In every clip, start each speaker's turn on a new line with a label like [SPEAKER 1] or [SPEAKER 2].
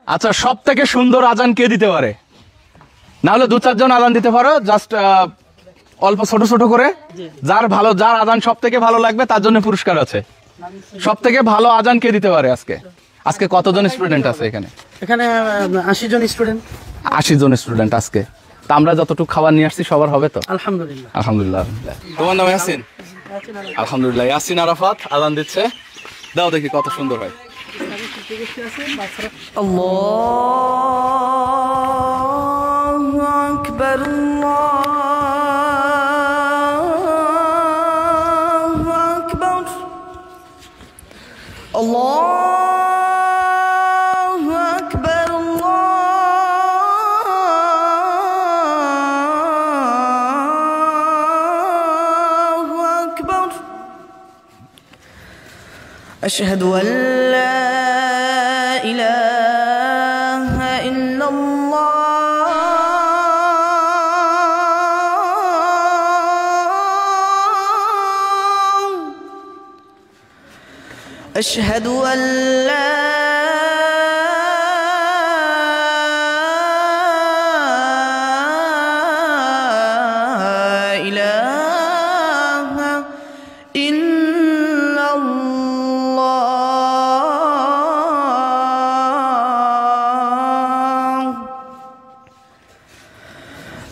[SPEAKER 1] আচ্ছা, সব থেকে সুন্দর আজান কে দিতে পারে? না হলে 2-4 জন আজান দিতে পারো, জাস্ট অল্প ছোট ছোট করে। যার আজান সব থেকে ভালো লাগবে তার জন্য পুরস্কার আছে। সব থেকে ভালো আজান কে দিতে পারে আজকে? আজকে কতজন স্টুডেন্ট আছে এখানে?
[SPEAKER 2] এখানে 80 জন স্টুডেন্ট।
[SPEAKER 1] 80 জন স্টুডেন্ট আজকে। তা আমরা যতটুকু খাবার নিয়ে আসছি সবার হবে তো?
[SPEAKER 2] আলহামদুলিল্লাহ।
[SPEAKER 1] আলহামদুলিল্লাহ। তোমার নাম ইয়াসিন? আলহামদুলিল্লাহ। ইয়াসিন আরাফাত আজান দিচ্ছে, দাও দেখি কত সুন্দর হয়।
[SPEAKER 3] আল্লাহু আকবার, আল্লাহু আকবার, আল্লাহু আকবার, আল্লাহু আকবার। আশহাদু আল্লা إله إلا الله أشهد أن لا إله إلا الله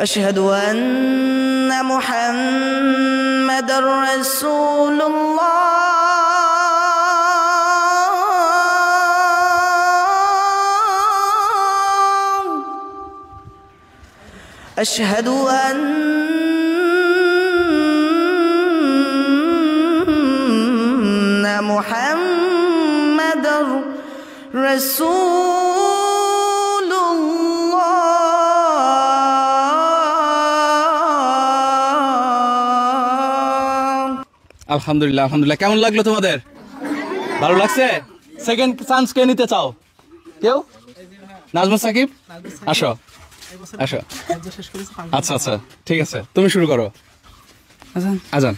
[SPEAKER 3] أشهد أن محمد رسول الله أشهد أن محمد رسول
[SPEAKER 1] আলহামদুলিল্লাহ, আলহামদুলিল্লাহ। কেমন লাগলো তোমাদের? ভালো লাগছে? সেকেন্ড চান্স কে নিতে চাও? কেউ? নাজমুল সাকিব, আসো আসো। আচ্ছা আচ্ছা, ঠিক আছে, তুমি শুরু করো। আজান।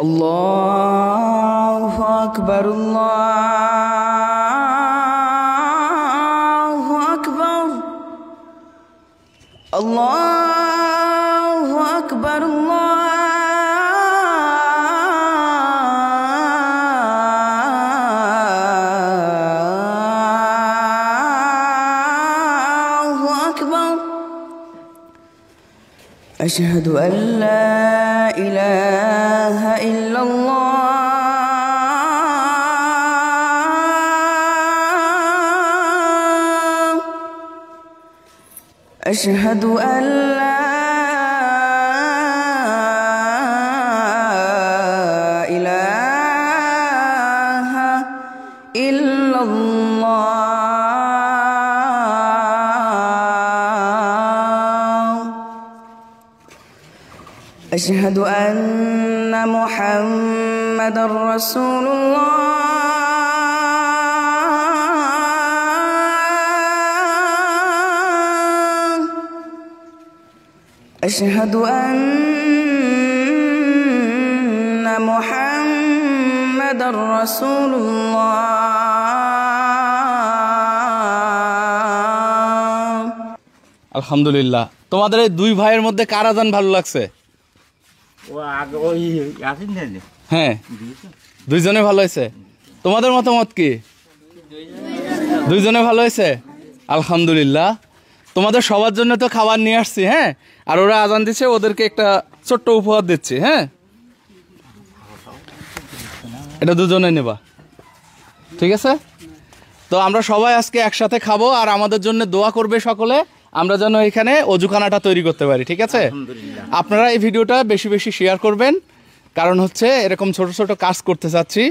[SPEAKER 3] আল্লাহু আকবার, আল্লাহু আকবার, আল্লাহু আকবার, আল্লাহু আকবার। আশহাদু আল্লা ইলাহা ইল্লাল্লাহ আশহাদু আল্লা ইলাহা ইল্লাল্লাহ আশহাদু আন্না মুহাম্মাদার রাসূলুল্লাহ আশহাদু আন্না মুহাম্মাদার রাসূলুল্লাহ।
[SPEAKER 1] আলহামদুলিল্লাহ। তোমাদের এই দুই ভাইয়ের মধ্যে কার আজান ভালো লাগছে? হ্যাঁ, দুইজনে ভালো হয়েছে। তোমাদের মতামত কি? দুইজনে ভালো হয়েছে, আলহামদুলিল্লাহ। তোমাদের সবার জন্য তো খাবার নিয়ে আসছি, হ্যাঁ। আর ওরা আজান দিচ্ছে, ওদেরকে একটা ছোট্ট উপহার দিচ্ছি, হ্যাঁ। এটা দুজনে নেবা, ঠিক আছে? তো আমরা সবাই আজকে একসাথে খাবো, আর আমাদের জন্য দোয়া করবে সকলে, আমরা যেন এখানে অজুখানাটা তৈরি করতে পারি, ঠিক আছে? আপনারা এই ভিডিওটা বেশি বেশি শেয়ার করবেন, কারণ হচ্ছে এরকম ছোট ছোট কাজ করতে চাচ্ছি।